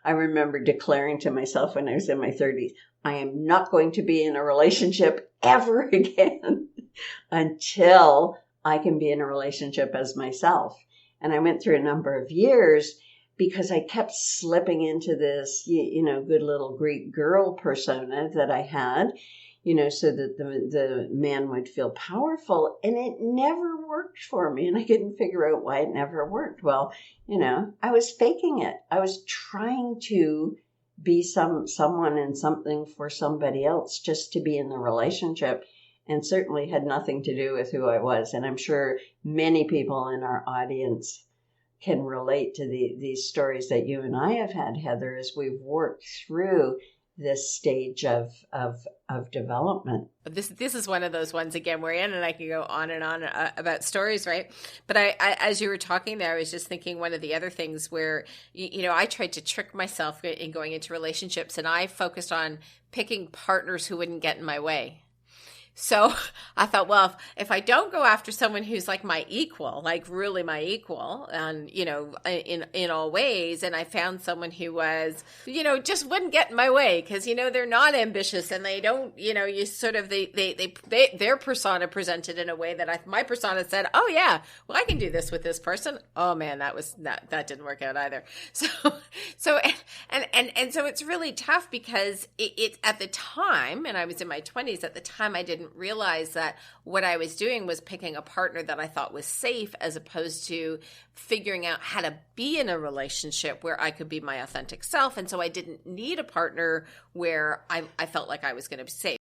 I remember declaring to myself when I was in my 30s, I am not going to be in a relationship ever again until I can be in a relationship as myself. And I went through a number of years because I kept slipping into this, good little Greek girl persona that I had, so that the man would feel powerful. And it never worked for me. And I couldn't figure out why it never worked. Well, I was faking it. I was trying to be someone and something for somebody else just to be in the relationship, and certainly had nothing to do with who I was. And I'm sure many people in our audience can relate to these stories that you and I have had, Heather, as we've worked through this stage of development. This is one of those ones, again, where Ann and I can go on and on about stories, right? But I as you were talking there, I was just thinking one of the other things where, I tried to trick myself in going into relationships, and I focused on picking partners who wouldn't get in my way. So I thought, well, if I don't go after someone who's like my equal, like really my equal, and, in all ways, and I found someone who was, just wouldn't get in my way because, they're not ambitious, and they don't, you sort of, their persona presented in a way that my persona said, oh yeah, well, I can do this with this person. Oh man, that didn't work out either. So so it's really tough because it at the time, and I was in my 20s at the time, I didn't realize that what I was doing was picking a partner that I thought was safe, as opposed to figuring out how to be in a relationship where I could be my authentic self. And so I didn't need a partner where I felt like I was going to be safe.